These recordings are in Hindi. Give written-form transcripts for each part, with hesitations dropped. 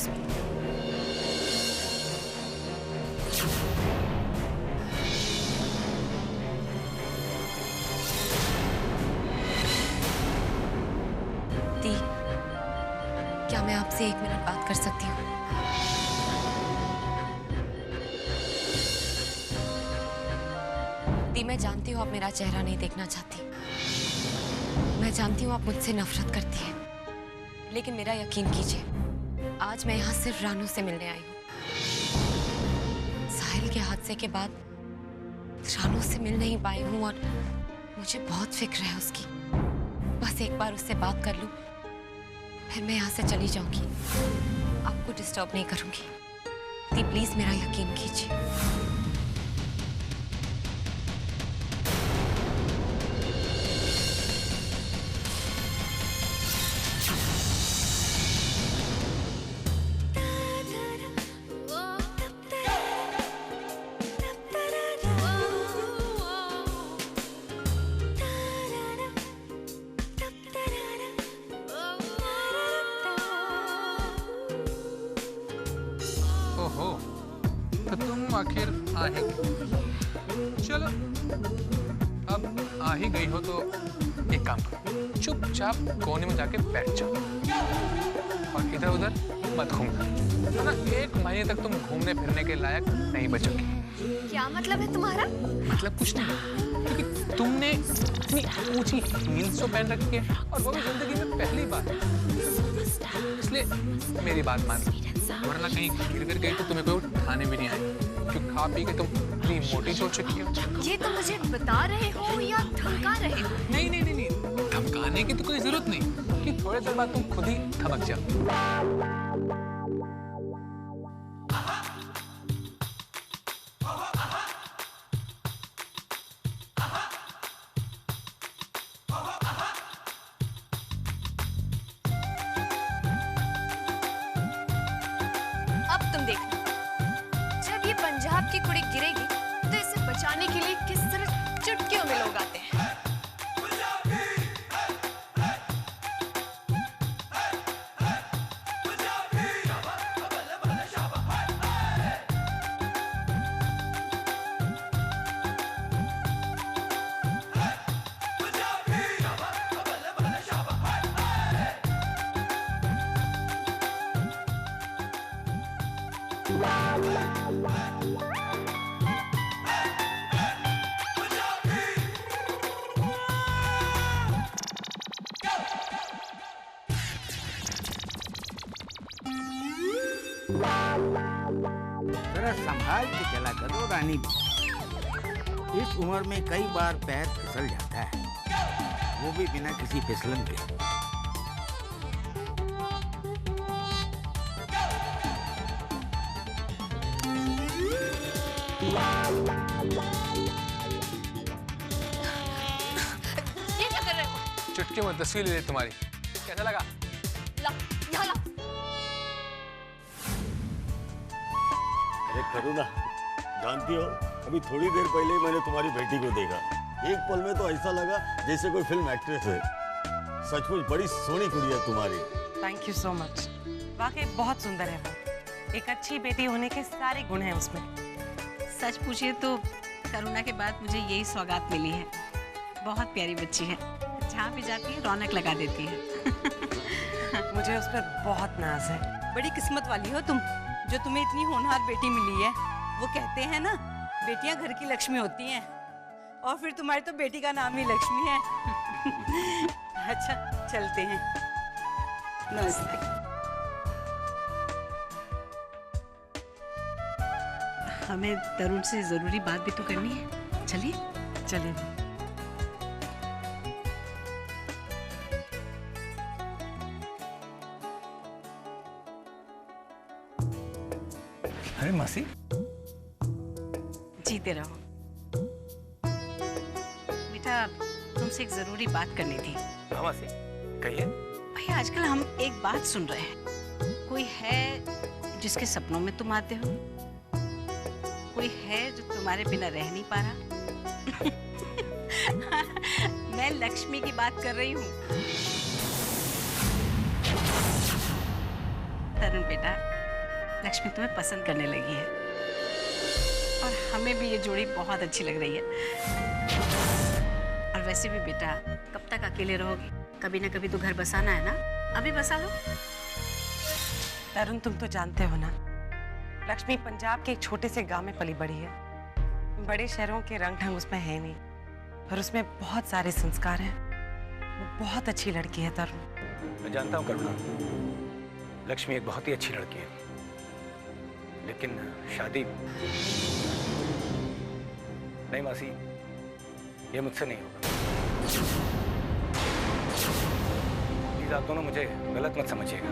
उसमें। दी, क्या मैं आपसे 1 मिनट बात कर सकती हूँ? दी, मैं जानती हूँ आप मेरा चेहरा नहीं देखना चाहती। मैं जानती हूँ आप मुझसे नफरत करती हैं, लेकिन मेरा यकीन कीजिए, आज मैं यहाँ सिर्फ रानू से मिलने आई हूँ। साहिल के हादसे के बाद रानू से मिल नहीं पाई हूँ और मुझे बहुत फिक्र है उसकी। बस एक बार उससे बात कर लूँ, फिर मैं यहाँ से चली जाऊंगी। आपको डिस्टर्ब नहीं करूंगी। दी, प्लीज मेरा यकीन कीजिए। ओहो, तो तुम आखिर आ ही गई। चलो, अब आ ही गई हो तो एक काम करो, चुपचाप कोने में जाके बैठ जाओ और इधर उधर मत घूमना, है ना? 1 महीने तक तुम घूमने फिरने के लायक नहीं बचोगी। क्या मतलब है तुम्हारा? मतलब कुछ नहीं, क्योंकि तुमने इतनी ऊंची हील्स तो पहन रखी है और वो भी जिंदगी में पहली बार, इसलिए मेरी बात मान लो, वरना कहीं गिर कर गई तो तुम्हें कोई उठाने भी नहीं आए, क्योंकि खा पी के तुम इतनी मोटी हो चुकी हो। ये तुम मुझे बता रहे हो या धमका रहे हो? नहीं नहीं नहीं नहीं, धमकाने की तो कोई जरूरत नहीं, कि थोड़े देर बाद तुम खुद ही धमक जाओ। अब तुम देखना, जब ये पंजाब की कुड़ी गिरेगी तो इसे बचाने के लिए किस तरह चुटकियों में लोग आते हैं। जरा संभाल के चला करो रानी। इस उम्र में कई बार पैर फिसल जाता है, वो भी बिना किसी फिसलन के। ये क्या कर रहे हो? चुटकी में तस्वीर ले ली तुम्हारी, कैसा लगा? ला, यहाँ ला। अरे करुणा, जानती हो अभी थोड़ी देर पहले ही मैंने तुम्हारी बेटी को देखा। एक पल में तो ऐसा लगा जैसे कोई फिल्म एक्ट्रेस है। सचमुच बड़ी सोहनी कुड़ी है तुम्हारी। Thank you so much. वाकई बहुत सुंदर है वो। एक अच्छी बेटी होने के सारे गुण हैं उसमें। सच पूछिए तो करुणा के बाद मुझे यही सौगात मिली है। बहुत प्यारी बच्ची है, जहाँ भी जाती है रौनक लगा देती है। मुझे उस पर बहुत नाज है। बड़ी किस्मत वाली हो तुम, जो तुम्हें इतनी होनहार बेटी मिली है। वो कहते हैं ना, बेटियां घर की लक्ष्मी होती हैं, और फिर तुम्हारी तो बेटी का नाम ही लक्ष्मी है। अच्छा, चलते हैं। नमस्ते। हमें तरुण से जरूरी बात भी तो करनी है। चलिए चलिए। अरे मासी, जीते रहो। बेटा, तुमसे एक जरूरी बात करनी थी। हाँ मासी, कहिए। भाई, आजकल हम एक बात सुन रहे हैं। कोई है जिसके सपनों में तुम आते हो? कोई है जो तुम्हारे बिना रह नहीं पा रहा? मैं लक्ष्मी की बात कर रही हूँ। तरुण बेटा, लक्ष्मी तुम्हें पसंद करने लगी है और हमें भी ये जोड़ी बहुत अच्छी लग रही है। और वैसे भी बेटा, कब तक अकेले रहोगी? कभी ना कभी तो घर बसाना है ना, अभी बसा लो। तरुण, तुम तो जानते हो ना, लक्ष्मी पंजाब के एक छोटे से गांव में पली बड़ी है। बड़े शहरों के रंग ढंग उसमें है नहीं, पर उसमें बहुत सारे संस्कार हैं। वो बहुत अच्छी लड़की है तरुण। मैं जानता हूँ करुणा, लक्ष्मी एक बहुत ही अच्छी लड़की है, लेकिन शादी नहीं मासी, ये मुझसे नहीं होगा। प्लीज आप दोनों मुझे गलत मत समझिएगा।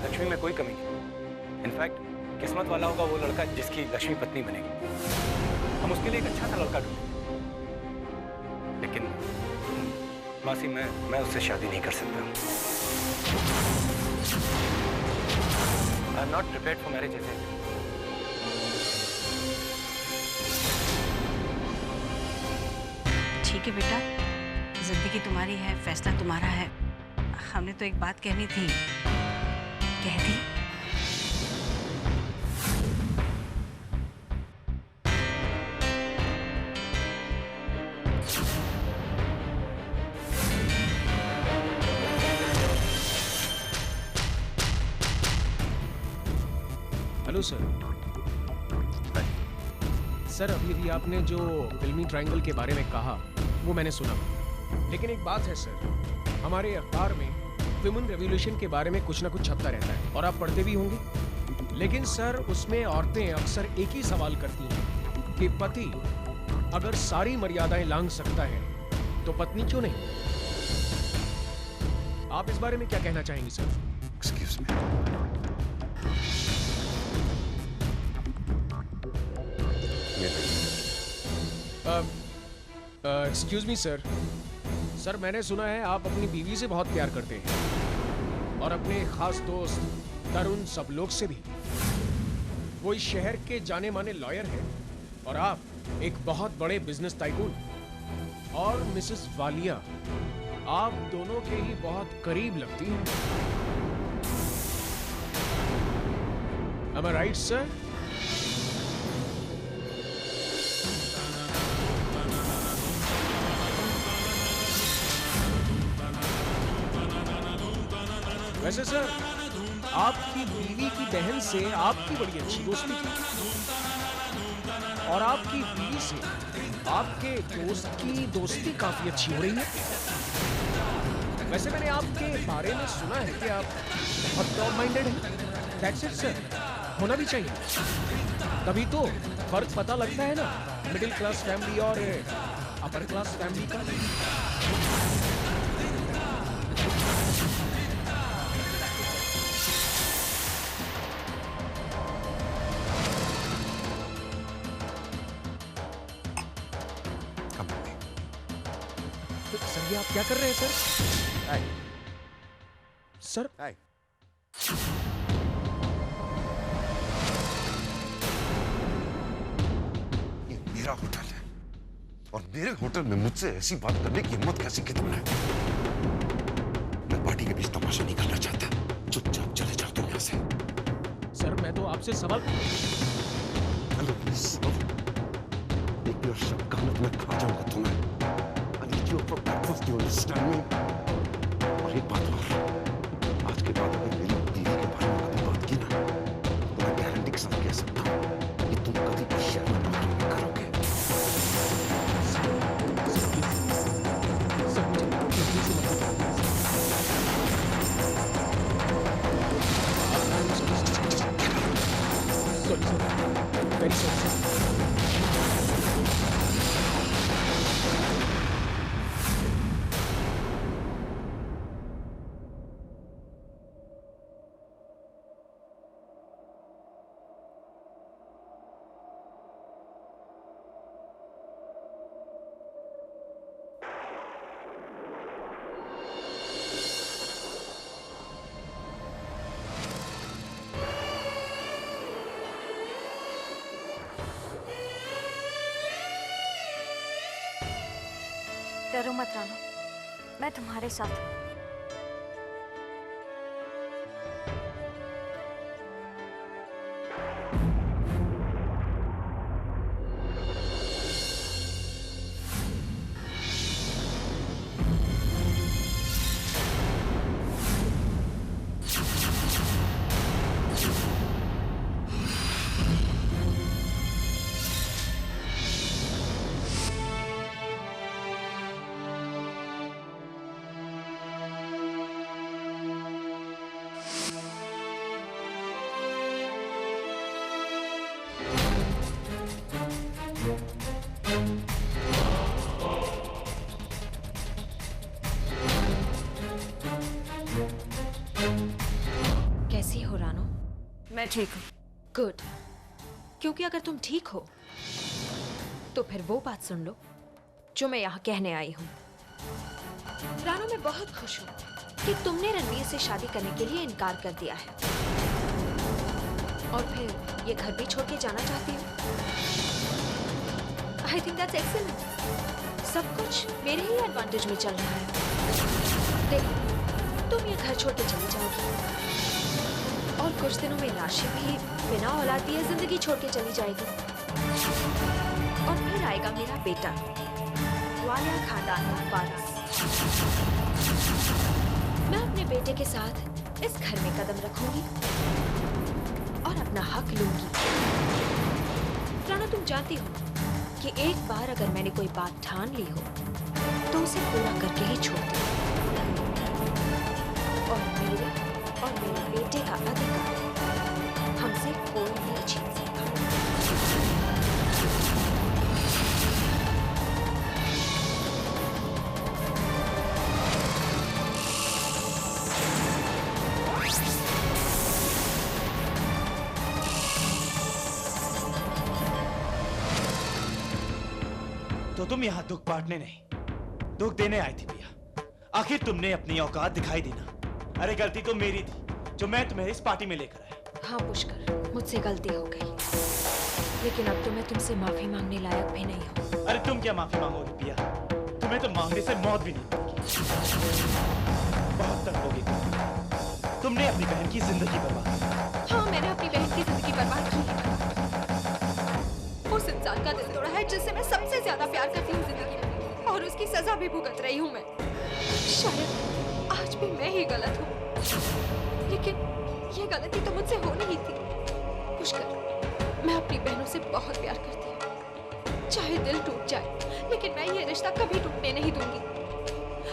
लक्ष्मी में कोई कमी नहीं। इनफैक्ट किस्मत वाला होगा वो लड़का जिसकी लक्ष्मी पत्नी बनेगी। हम उसके लिए एक अच्छा सा लड़का ढूंढेंगे। लेकिन मासी, मैं उससे शादी नहीं कर सकता। I am not prepared for marriage. ठीक है बेटा, जिंदगी तुम्हारी है, फैसला तुम्हारा है। हमने तो एक बात कहनी थी, कह दी। Hello sir. सर, अभी आपने जो फिल्मी ट्रायंगल के बारे में कहा वो मैंने सुना, लेकिन एक बात है सर, हमारे अखबार में विमेन रेवोल्यूशन के बारे में कुछ ना कुछ छपता रहता है और आप पढ़ते भी होंगे। लेकिन सर, उसमें औरतें अक्सर एक ही सवाल करती हैं कि पति अगर सारी मर्यादाएं लांघ सकता है तो पत्नी क्यों नहीं? आप इस बारे में क्या कहना चाहेंगे sir? Excuse me. Excuse me sir. Sir, मैंने सुना है आप अपनी बीवी से बहुत प्यार करते हैं और अपने खास दोस्त तरुण सब लोग से भी। वो इस शहर के जाने माने लॉयर हैं और आप एक बहुत बड़े बिजनेस टाइकून। और मिसेस वालिया आप दोनों के ही बहुत करीब लगती हैं। Am I right, sir? वैसे सर, आपकी बीवी की बहन से आपकी बड़ी अच्छी दोस्ती थी और आपकी बीवी से आपके दोस्त की दोस्ती काफी अच्छी हो रही है। वैसे मैंने आपके बारे में सुना है कि आप बहुत ब्रॉड माइंडेड हैं। दैट्स इट सर, होना भी चाहिए। तभी तो फर्क पता लगता है ना मिडिल क्लास फैमिली और अपर क्लास फैमिली का। सर, ये आप क्या कर रहे हैं सर? सर, ये मेरा होटल है और मेरे होटल में मुझसे ऐसी बात करने की हिम्मत कैसे की तुमने? मैं पार्टी के बीच तमाशा नहीं करना चाहता। चुपचाप चले जाओ तुम यहाँ से। सर, मैं तो आपसे सवाल। हेलो प्लीज, एक और शब्द का मैं खा जाऊंगा तुम्हें। For breakfast, you understand me? और एक बात और, आज के बाद अगर मेरी बीवी के बारे में कभी बात की ना, तो मैं गारंटी के साथ कह सकता हूँ कि तुम कभी भी शहर में नौकरी नहीं करोगे। Very sorry. डरो मत रानो, मैं तुम्हारे साथ हूँ। कैसी हो रानो? मैं ठीक हूँ। गुड, क्योंकि अगर तुम ठीक हो तो फिर वो बात सुन लो जो मैं यहाँ कहने आई हूँ। रानो, मैं बहुत खुश हूँ कि तुमने रणवीर से शादी करने के लिए इनकार कर दिया है और फिर ये घर भी छोड़ के जाना चाहती हो। I think that's excellent. सब कुछ मेरे ही एडवांटेज में चल रहा है। देखो, तुम ये घर छोड़ के चली जाओगी और कुछ दिनों में राशि भी बिना औलाद दिए जिंदगी छोड़ के चली जाएगी और फिर आएगा मेरा बेटा, ग्वालियर खानदान का वारिस। मैं अपने बेटे के साथ इस घर में कदम रखूंगी और अपना हक लूंगी। राणा, तुम जानती हो कि एक बार अगर मैंने कोई बात ठान ली हो तो उसे पूरा करके ही छोड़ती हूँ और मेरे बेटे का अधिकार हमसे कोई नहीं छीन सकता। तो तुम यहाँ दुख बांटने नहीं, दुख देने आई थी भैया। आखिर तुमने अपनी औकात दिखाई दी ना। अरे गलती तो मेरी थी जो मैं तुम्हें इस पार्टी में लेकर आया। हाँ पुष्कर, मुझसे गलती हो गई, लेकिन अब तो मैं तुमसे माफी मांगने लायक भी नहीं हूँ। अरे तुम क्या माफी मांगोगी पिया? तुम्हें तो मांगने से मौत भी नहीं मिलेगी। बहुत तड़पोगी तुमने अपनी बहन की जिंदगी बर्बाद की। हाँ, मैंने अपनी बहन की जिंदगी बर्बाद की। उस इंसान का दिल तोड़ा है जिससे मैं सबसे ज्यादा प्यार करती हूँ जिंदगी में, और उसकी सजा भी भुगत रही हूँ मैं। शायद आज भी मैं ही गलत हूँ, लेकिन ये गलती तो मुझसे हो नहीं थी। पुष्कर, मैं अपनी बहनों से बहुत प्यार करती हूँ, चाहे दिल टूट जाए, लेकिन मैं ये रिश्ता कभी टूटने नहीं दूंगी।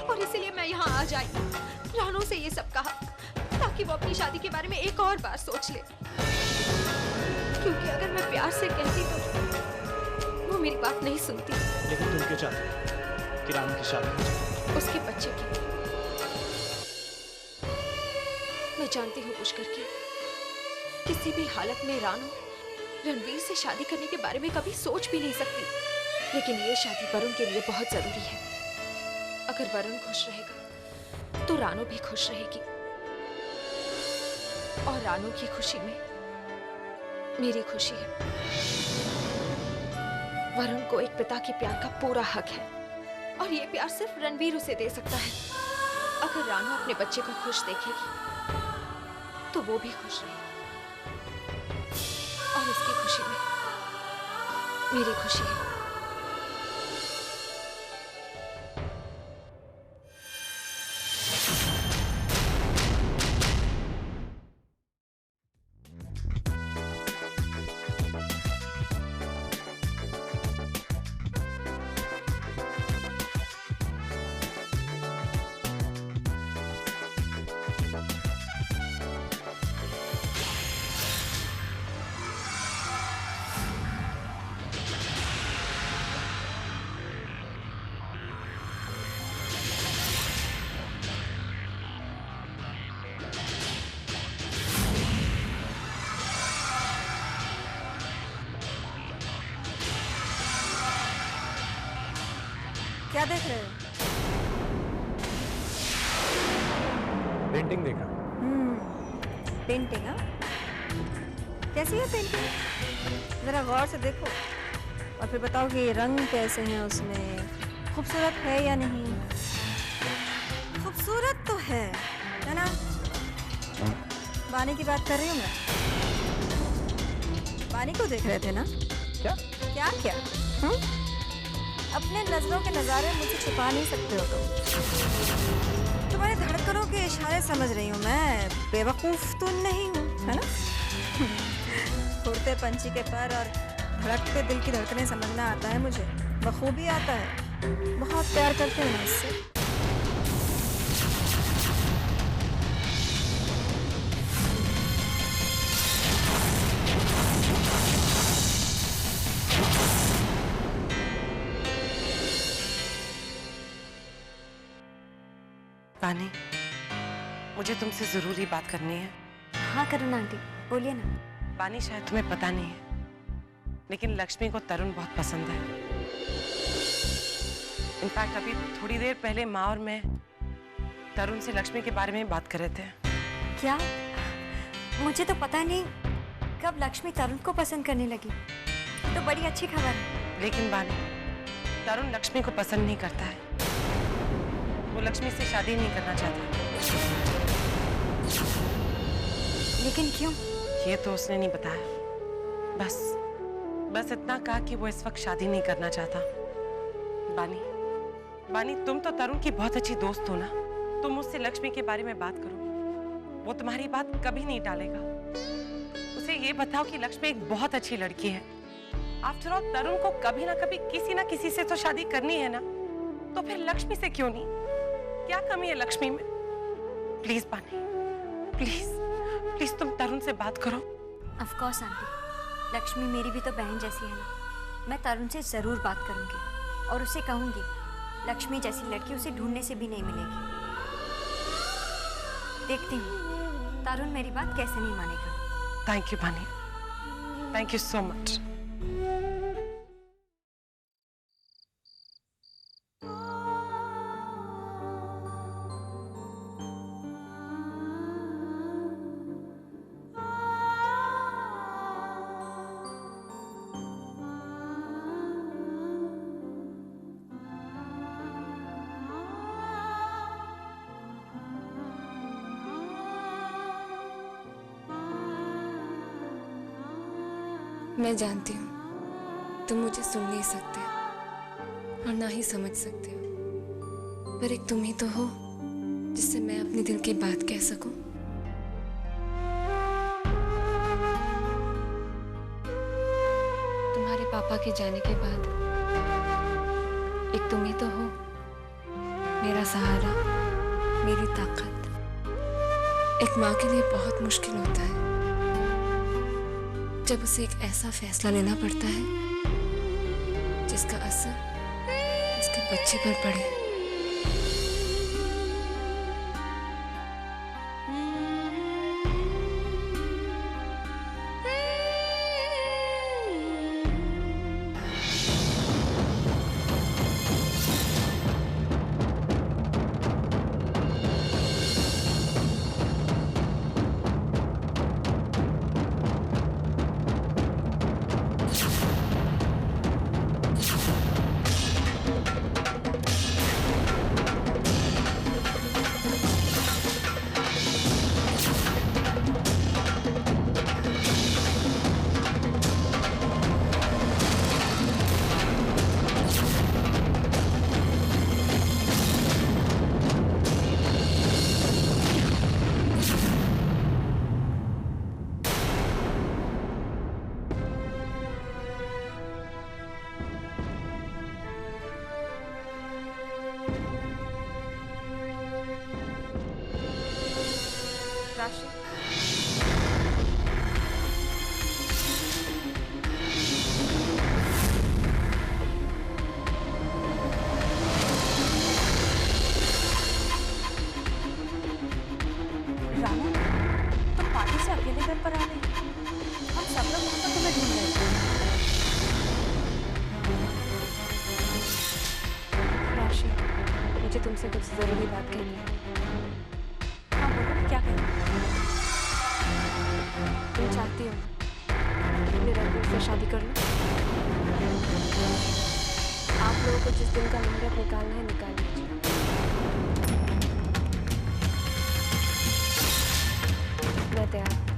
और इसीलिए मैं यहाँ आ जाई, रानो से ये सब कहा ताकि वो अपनी शादी के बारे में एक और बार सोच ले, क्योंकि अगर मैं प्यार से कहती तो वो मेरी बात नहीं सुनती। लेकिन तुम क्यों चाहती हो कि रानो की शादी हो जाए? उसके बच्चे की। मैं जानती हूँ पुष्कर की किसी भी हालत में रानो रणवीर से शादी करने के बारे में कभी सोच भी नहीं सकती, लेकिन ये शादी वरुण के लिए बहुत जरूरी है। अगर वरुण खुश रहेगा तो रानो भी खुश रहेगी, और रानो की खुशी में मेरी खुशी है। वरुण को एक पिता के प्यार का पूरा हक है, और ये प्यार सिर्फ रणवीर उसे दे सकता है। अगर रानो अपने बच्चे को खुश देखेगी तो वो भी खुश रहेगी, और उसकी खुशी में मेरी खुशी है। क्या देख रहे हो? पेंटिंग देख रहा हूँ। पेंटिंग? हाँ, कैसी है पेंटिंग? जरा गौर से देखो और फिर बताओ कि ये रंग कैसे हैं उसमें, खूबसूरत है या नहीं। खूबसूरत तो है ना? बानी की बात कर रही हूँ मैं। पानी को देख रहे थे ना? क्या क्या? अपने नजरों के नजारे मुझसे छुपा नहीं सकते हो तुम। तुम्हारे धड़कनों के इशारे समझ रही हूँ मैं, बेवकूफ तो नहीं हूँ, है ना? उड़ते पंछी के पर और धड़कते दिल की धड़कनें समझना आता है मुझे, बखूबी आता है। बहुत प्यार करते हैं ना इससे। पानी, मुझे तुमसे जरूरी बात करनी है। हाँ करुणा आंटी, बोलिए ना। पानी, शायद तुम्हें पता नहीं है, लेकिन लक्ष्मी को तरुण बहुत पसंद है। इनफैक्ट अभी थोड़ी देर पहले माँ और मैं तरुण से लक्ष्मी के बारे में बात कर रहे थे। क्या? मुझे तो पता नहीं कब लक्ष्मी तरुण को पसंद करने लगी। तो बड़ी अच्छी खबर है। लेकिन बानी, तरुण लक्ष्मी को पसंद नहीं करता है। वो लक्ष्मी से शादी नहीं करना चाहता। लेकिन क्यों? ये तो उसने नहीं बताया। बस इतना कहा कि वो इस वक्त शादी नहीं करना चाहता। बानी, तुम तो तरुण की बहुत अच्छी दोस्त हो ना। तुम मुझसे लक्ष्मी के बारे में बात करो, वो तुम्हारी बात कभी नहीं टालेगा। उसे ये बताओ कि लक्ष्मी एक बहुत अच्छी लड़की है। आफ्टर ऑल तरुण को कभी ना कभी किसी ना किसी से तो शादी करनी है ना, तो फिर लक्ष्मी से क्यों नहीं? क्या कमी है लक्ष्मी में? प्लीज बानी, प्लीज तुम तरुण से बात करो। ऑफ कोर्स आंटी, लक्ष्मी मेरी भी तो बहन जैसी है ना। मैं तरुण से जरूर बात करूंगी और उसे कहूंगी लक्ष्मी जैसी लड़की उसे ढूंढने से भी नहीं मिलेगी। देखती हूँ तरुण मेरी बात कैसे नहीं मानेगा। थैंक यू बानी, थैंक यू सो मच। मैं जानती हूँ तुम मुझे सुन नहीं सकते और ना ही समझ सकते हो, पर एक तुम ही तो हो जिससे मैं अपने दिल की बात कह सकूं। तुम्हारे पापा के जाने के बाद एक तुम ही तो हो, मेरा सहारा, मेरी ताकत। एक माँ के लिए बहुत मुश्किल होता है जब उसे एक ऐसा फैसला लेना पड़ता है जिसका असर उसके बच्चे पर पड़े। मुझे तुमसे कुछ जरूरी बात करनी है। हाँ बोलो, क्या कहना? तुम चाहती हो मैं रणवीर से शादी कर लूं? आप लोगों को जिस दिन का मुहूर्त निकालना है निकाल लीजिए। मैं तैयार।